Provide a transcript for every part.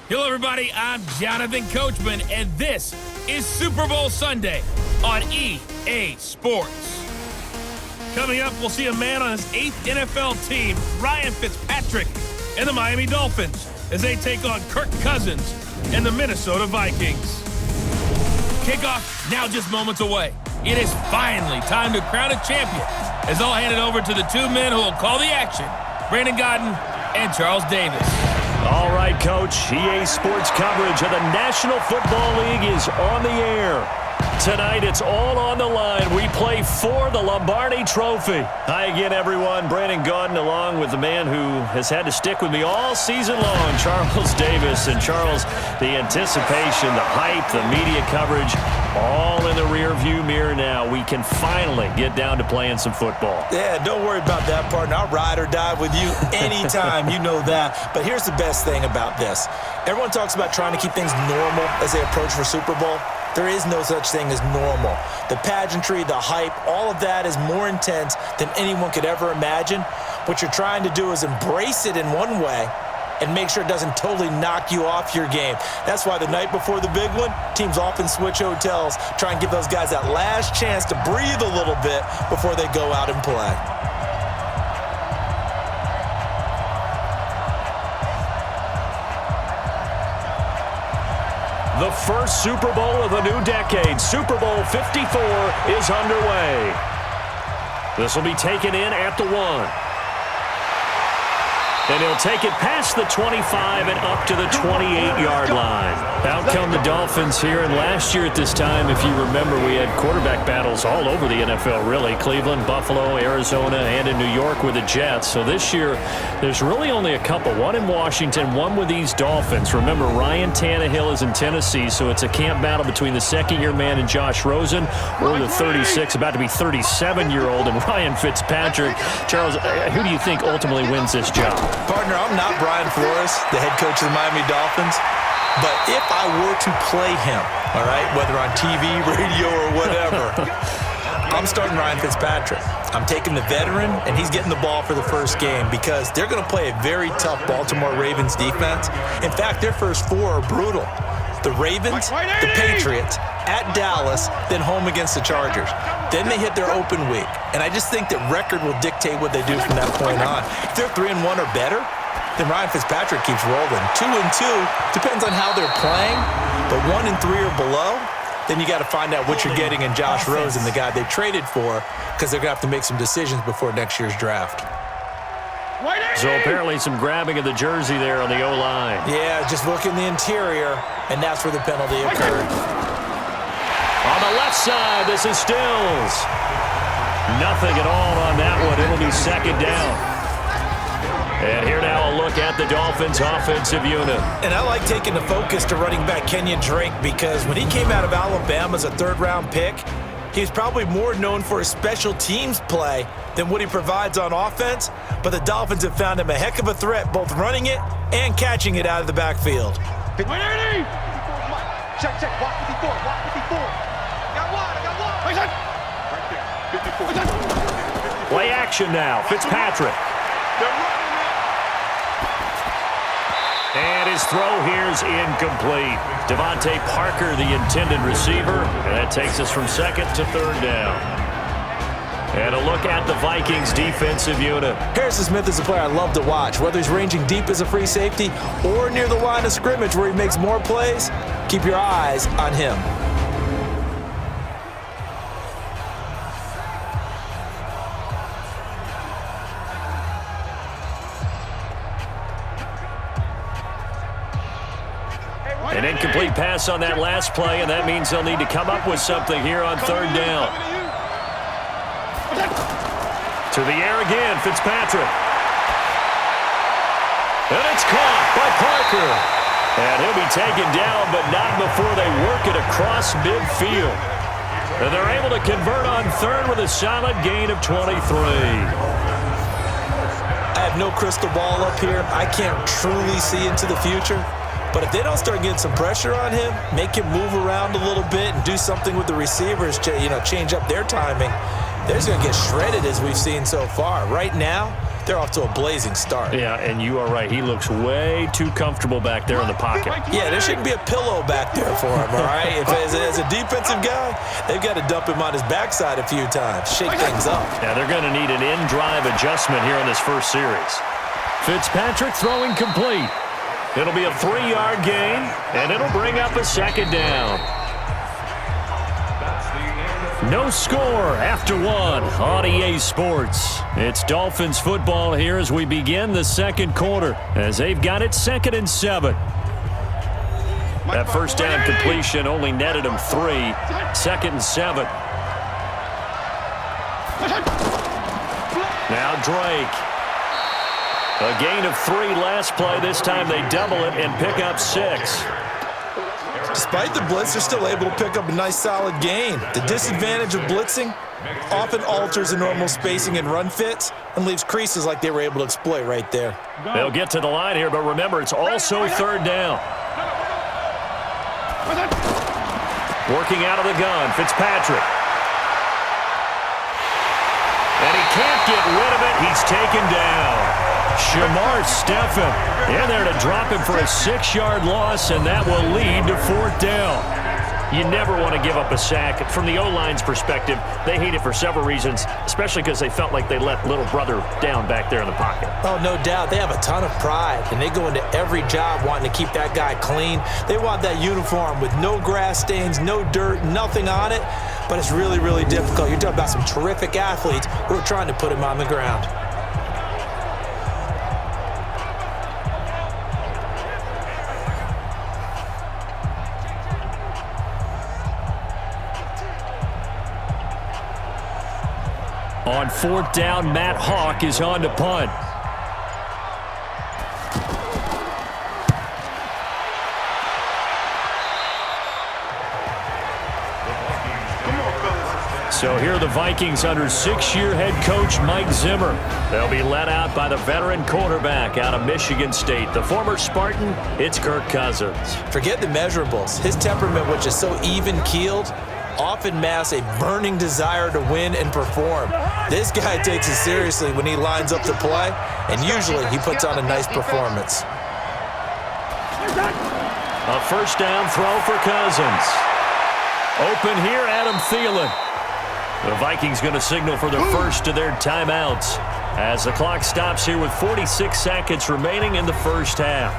Hello, everybody. I'm Jonathan Coachman, and this is Super Bowl Sunday on EA Sports. Coming up, we'll see a man on his 8th NFL team, Ryan Fitzpatrick, and the Miami Dolphins as they take on Kirk Cousins and the Minnesota Vikings. Kickoff now just moments away. It is finally time to crown a champion as I'll hand it over to the two men who will call the action, Brandon Godden and Charles Davis. All right, Coach. EA Sports coverage of the National Football League is on the air. Tonight, it's all on the line. We play for the Lombardi Trophy. Hi again, everyone. Brandon Godden along with the man who has had to stick with me all season long, Charles Davis. And Charles, the anticipation, the hype, the media coverage, all in the rearview mirror now. We can finally get down to playing some football. Yeah, don't worry about that, partner. I'll ride or die with you anytime. You know that. But here's the best thing about this. Everyone talks about trying to keep things normal as they approach for Super Bowl. There is no such thing as normal. The pageantry, the hype, all of that is more intense than anyone could ever imagine. What you're trying to do is embrace it in one way and make sure it doesn't totally knock you off your game. That's why the night before the big one, teams often switch hotels, try and give those guys that last chance to breathe a little bit before they go out and play. The first Super Bowl of the new decade, Super Bowl 54, is underway. This will be taken in at the 1. And he'll take it past the 25 and up to the 28-yard line. Out come the Dolphins here, and last year at this time, if you remember, we had quarterback battles all over the NFL, really. Cleveland, Buffalo, Arizona, and in New York with the Jets. So this year, there's really only a couple. One in Washington, one with these Dolphins. Remember, Ryan Tannehill is in Tennessee, so it's a camp battle between the second-year man and Josh Rosen, or the 36, about to be 37-year-old, and Ryan Fitzpatrick. Charles, who do you think ultimately wins this job? Partner, I'm not Brian Flores, the head coach of the Miami Dolphins, but if I were to play him, all right, whether on TV, radio, or whatever, I'm starting Ryan Fitzpatrick. I'm taking the veteran, and he's getting the ball for the first game because they're going to play a very tough Baltimore Ravens defense. In fact, their first 4 are brutal. The Ravens, the Patriots, at Dallas, then home against the Chargers. Then they hit their open week. And I just think that record will dictate what they do from that point on. If they're 3-1 or better, then Ryan Fitzpatrick keeps rolling. 2-2, depends on how they're playing. But 1-3 or below, then you got to find out what you're getting in Josh Rosen, the guy they traded for, because they're going to have to make some decisions before next year's draft. So apparently some grabbing of the jersey there on the O-line. Yeah, just look in the interior, and that's where the penalty occurred. On the left side, this is Stills. Nothing at all on that one. It'll be second down. And here now a look at the Dolphins' offensive unit. And I like taking the focus to running back Kenyon Drake because when he came out of Alabama as a third-round pick, he's probably more known for his special teams play than what he provides on offense. But the Dolphins have found him a heck of a threat, both running it and catching it out of the backfield. Check, walk 54, walk 54. I got one. Right there, 54. Play action now, Fitzpatrick. And his throw here's incomplete. Devontae Parker, the intended receiver, and that takes us from second to third down. And a look at the Vikings defensive unit. Harrison Smith is a player I love to watch. Whether he's ranging deep as a free safety or near the line of scrimmage where he makes more plays, keep your eyes on him. An incomplete pass on that last play, and that means they'll need to come up with something here on third down. To the air again, Fitzpatrick. And it's caught by Parker. And he'll be taken down, but not before they work it across midfield. And they're able to convert on third with a solid gain of 23. I have no crystal ball up here. I can't truly see into the future. But if they don't start getting some pressure on him, make him move around a little bit and do something with the receivers to, change up their timing, they're just going to get shredded as we've seen so far. Right now, they're off to a blazing start. Yeah, and you are right. He looks way too comfortable back there in the pocket. Yeah, there shouldn't be a pillow back there for him, all right? If as a defensive guy, they've got to dump him on his backside a few times, shake things up. Yeah, they're going to need an in-drive adjustment here in this first series. Fitzpatrick throwing complete. It'll be a 3-yard gain, and it'll bring up a second down. No score after one on EA Sports. It's Dolphins football here as we begin the second quarter, as they've got it 2nd and 7. That first down completion only netted them 3. 2nd and 7. Now Drake. A gain of 3 last play. This time they double it and pick up 6. Despite the blitz, they're still able to pick up a nice solid gain. The disadvantage of blitzing often alters the normal spacing and run fits and leaves creases like they were able to exploit right there. They'll get to the line here, but remember, it's also 3rd down. Working out of the gun, Fitzpatrick. And he can't get rid of it. He's taken down. Shamar Stephen in there to drop him for a 6-yard loss, and that will lead to 4th down. You never want to give up a sack. From the O-line's perspective, they hate it for several reasons, especially because they felt like they let little brother down back there in the pocket. Oh, no doubt. They have a ton of pride, and they go into every job wanting to keep that guy clean. They want that uniform with no grass stains, no dirt, nothing on it, but it's really, really difficult. You're talking about some terrific athletes who are trying to put him on the ground. On 4th down, Matt Hawk is on to punt. So here are the Vikings under 6-year head coach Mike Zimmer. They'll be led out by the veteran quarterback out of Michigan State. The former Spartan, it's Kirk Cousins. Forget the measurables. His temperament, which is so even-keeled, often masks a burning desire to win and perform. This guy takes it seriously when he lines up to play, and usually he puts on a nice performance. A first down throw for Cousins. Open here, Adam Thielen. The Vikings going to signal for their first of their timeouts as the clock stops here with 46 seconds remaining in the first half.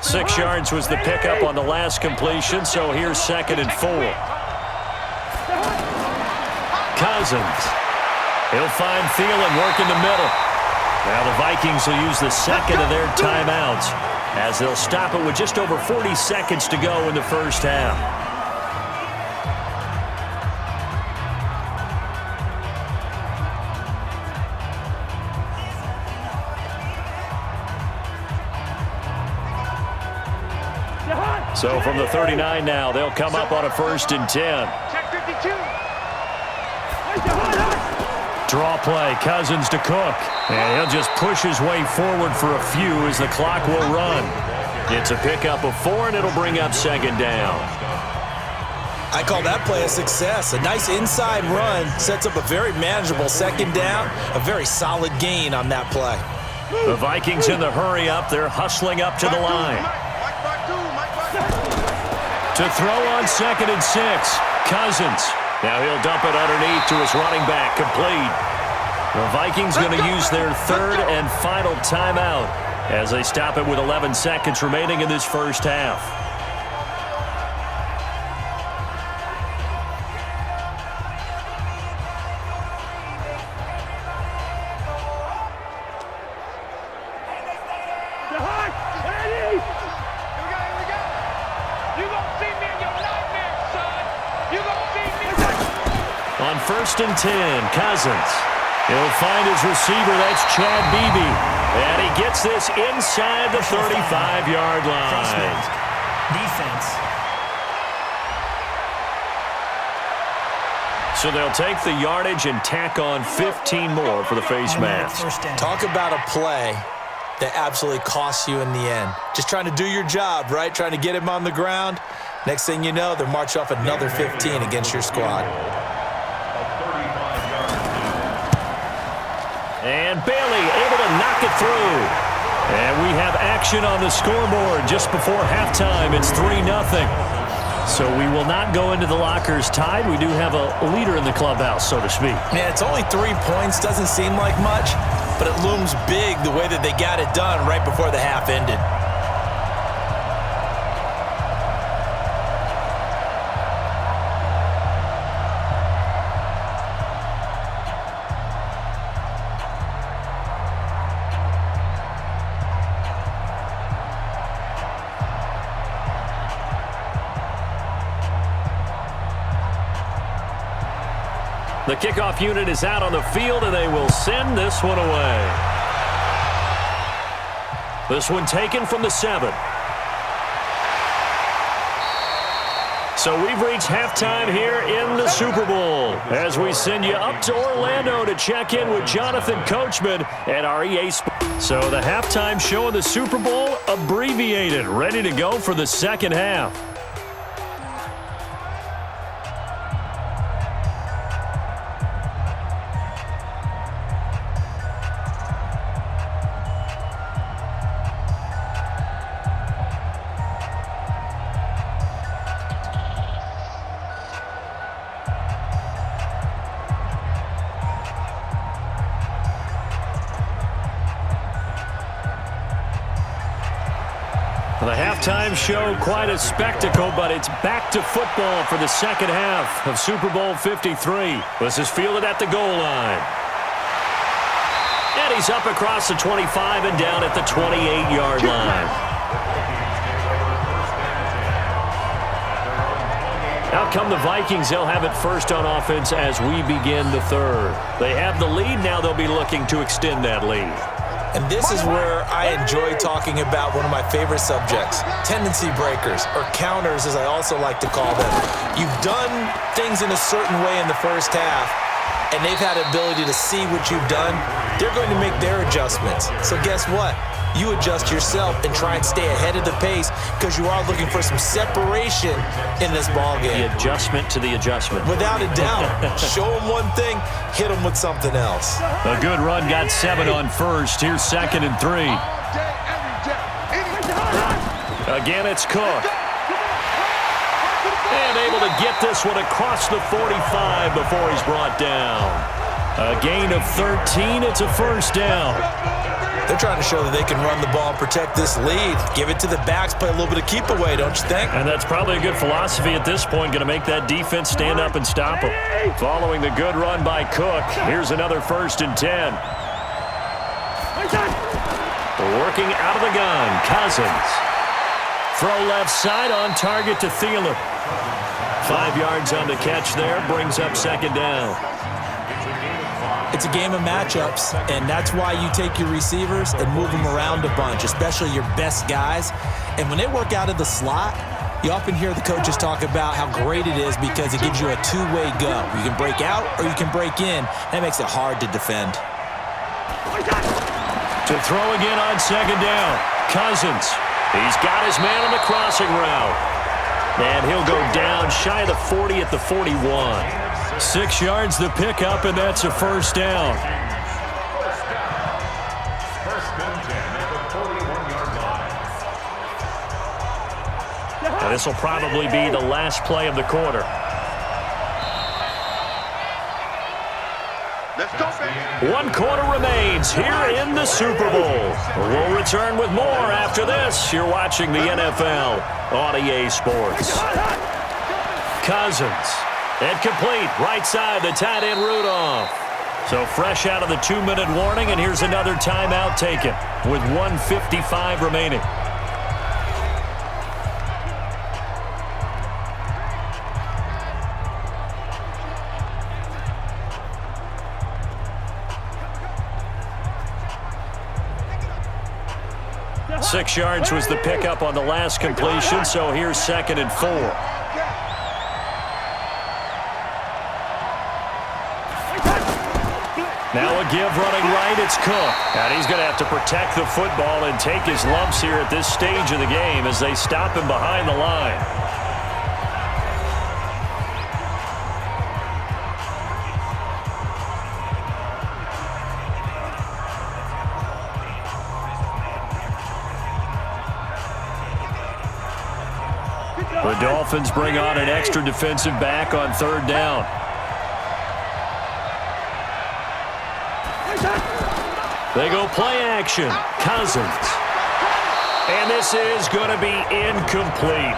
Six yards was the pickup on the last completion, so here's 2nd and 4. Cousins. He'll find Thielen working the middle. Now the Vikings will use the second of their timeouts as they'll stop it with just over 40 seconds to go in the first half. So from the 39 now, they'll come up on a 1st and 10. Check 52. Draw play, Cousins to Cook. And he'll just push his way forward for a few as the clock will run. It's a pickup of 4, and it'll bring up 2nd down. I call that play a success. A nice inside run sets up a very manageable 2nd down, a very solid gain on that play. The Vikings in the hurry up. They're hustling up to the line. To throw on 2nd and 6. Cousins. Now he'll dump it underneath to his running back. Complete. The Vikings going to use their 3rd and final timeout as they stop it with 11 seconds remaining in this first half. On 1st and 10, Cousins. He'll find his receiver. That's Chad Beebe. And he gets this inside the 35-yard line. Defense. So they'll take the yardage and tack on 15 more for the face mask. Talk about a play that absolutely costs you in the end. Just trying to do your job, right? Trying to get him on the ground. Next thing you know, they're marching off another 15 against your squad. And Bailey able to knock it through. And we have action on the scoreboard just before halftime. It's 3-0. So we will not go into the lockers tied. We do have a leader in the clubhouse, so to speak. Yeah, it's only 3 points. Doesn't seem like much, but it looms big the way that they got it done right before the half ended. The kickoff unit is out on the field, and they will send this one away. This one taken from the 7. So we've reached halftime here in the Super Bowl as we send you up to Orlando to check in with Jonathan Coachman at our EA Sports. So the halftime show of the Super Bowl abbreviated, ready to go for the second half. The halftime show, quite a spectacle, but it's back to football for the second half of Super Bowl 53. This is fielded at the goal line. And he's up across the 25 and down at the 28-yard line. Out come the Vikings. They'll have it first on offense as we begin the third. They have the lead. Now they'll be looking to extend that lead. And this is where I enjoy talking about one of my favorite subjects, tendency breakers, or counters as I also like to call them. You've done things in a certain way in the first half, and they've had the ability to see what you've done. They're going to make their adjustments. So guess what? You adjust yourself and try and stay ahead of the pace because you are looking for some separation in this ballgame. The adjustment to the adjustment. Without a doubt. Show them one thing, hit them with something else. A good run, got 7 on first. Here's 2nd and 3. Again, it's Cook. And able to get this one across the 45 before he's brought down. A gain of 13. It's a first down. They're trying to show that they can run the ball and protect this lead. Give it to the backs, play a little bit of keep away, don't you think? And that's probably a good philosophy at this point, going to make that defense stand up and stop them. Following the good run by Cook, here's another 1st and 10. Working out of the gun, Cousins. Throw left side on target to Thielen. 5 yards on the catch there, brings up 2nd down. It's a game of matchups, and that's why you take your receivers and move them around a bunch, especially your best guys. And when they work out of the slot, you often hear the coaches talk about how great it is because it gives you a two-way go. You can break out or you can break in. That makes it hard to defend. To throw again on 2nd down, Cousins. He's got his man on the crossing route. And he'll go down shy of the 40 at the 41. 6 yards the pickup, and that's a first down. And this will probably be the last play of the quarter. One quarter remains here in the Super Bowl. We'll return with more after this. You're watching the NFL on EA Sports. Cousins. Incomplete. Right side, the tight end Rudolph. So fresh out of the 2-minute warning, and here's another timeout taken with 1:55 remaining. Six yards was the pickup on the last completion, so here's 2nd and 4. Now a give running right, it's Cook. And he's going to have to protect the football and take his lumps here at this stage of the game as they stop him behind the line. The Dolphins bring on an extra defensive back on third down. They go play action. Cousins. And this is going to be incomplete.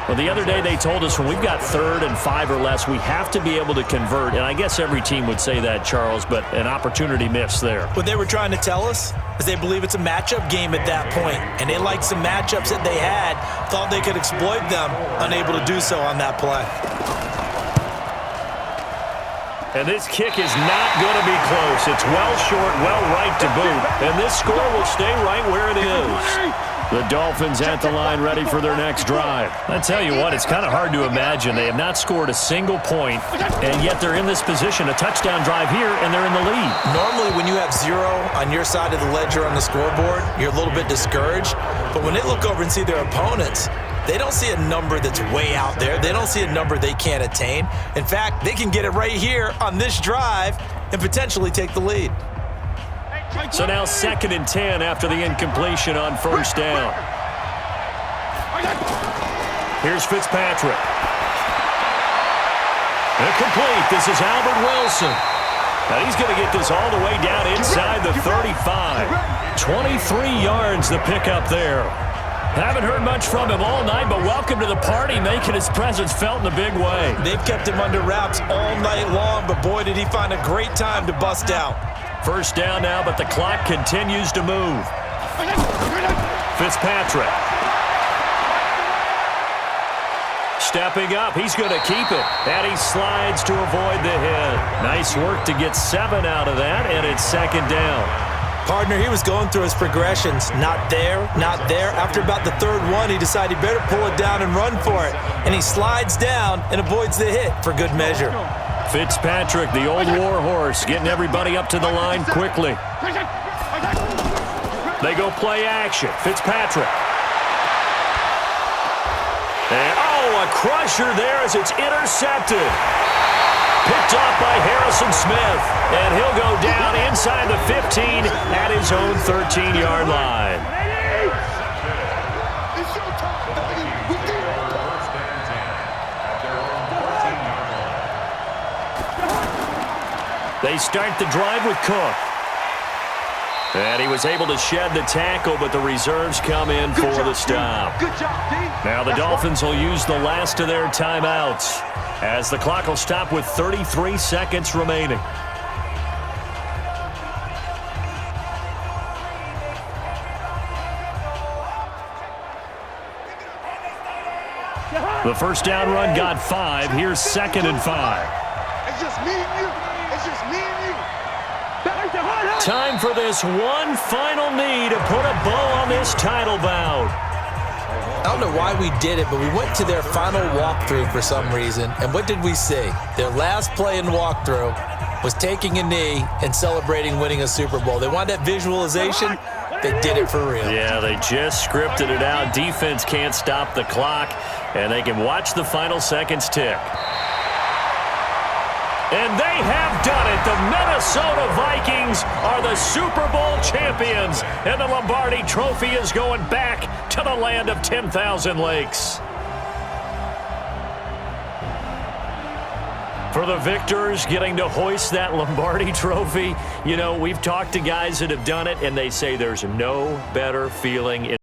Well, the other day they told us when we've got 3rd and 5 or less, we have to be able to convert. And I guess every team would say that, Charles, but an opportunity missed there. What they were trying to tell us is they believe it's a matchup game at that point, and they liked some matchups that they had, thought they could exploit them, unable to do so on that play. And this kick is not going to be close. It's well short, well right to boot. And this score will stay right where it is. The Dolphins at the line ready for their next drive. I tell you what, it's kind of hard to imagine. They have not scored a single point, and yet they're in this position. A touchdown drive here, and they're in the lead. Normally, when you have 0 on your side of the ledger on the scoreboard, you're a little bit discouraged. But when they look over and see their opponents, they don't see a number that's way out there. They don't see a number they can't attain. In fact, they can get it right here on this drive and potentially take the lead. So now 2nd and 10 after the incompletion on first down. Here's Fitzpatrick. Incomplete. This is Albert Wilson. Now he's going to get this all the way down inside the 35. 23 yards the pickup there. Haven't heard much from him all night, but welcome to the party, making his presence felt in a big way. They've kept him under wraps all night long, but boy, did he find a great time to bust out. First down now, but the clock continues to move. Fitzpatrick. Stepping up, he's going to keep it. And he slides to avoid the hit. Nice work to get 7 out of that, and it's 2nd down. Partner, he was going through his progressions. Not there, not there. After about the 3rd one, he decided he better pull it down and run for it. And he slides down and avoids the hit for good measure. Fitzpatrick, the old war horse, getting everybody up to the line quickly. They go play action. Fitzpatrick. And, a crusher there as it's intercepted. Picked off by Harrison Smith. And he'll go down inside the 15 at his own 13-yard line. They start the drive with Cook. And he was able to shed the tackle, but the reserves come in for the stop. Good job, D. Now the Dolphins will use the last of their timeouts as the clock will stop with 33 seconds remaining. The first down run got 5. Here's 2nd and 5. It's just me and you. It's just me and you. Time for this one final knee to put a bow on this title bout. I don't know why we did it, but we went to their final walkthrough for some reason. And what did we see? Their last play in walkthrough was taking a knee and celebrating winning a Super Bowl. They wanted that visualization. They did it for real. Yeah, they just scripted it out. Defense can't stop the clock, and they can watch the final seconds tick. And they have done it. The Minnesota Vikings are the Super Bowl champions, and the Lombardi Trophy is going back to the land of 10,000 lakes. For the victors, getting to hoist that Lombardi Trophy, you know, we've talked to guys that have done it, and they say there's no better feeling in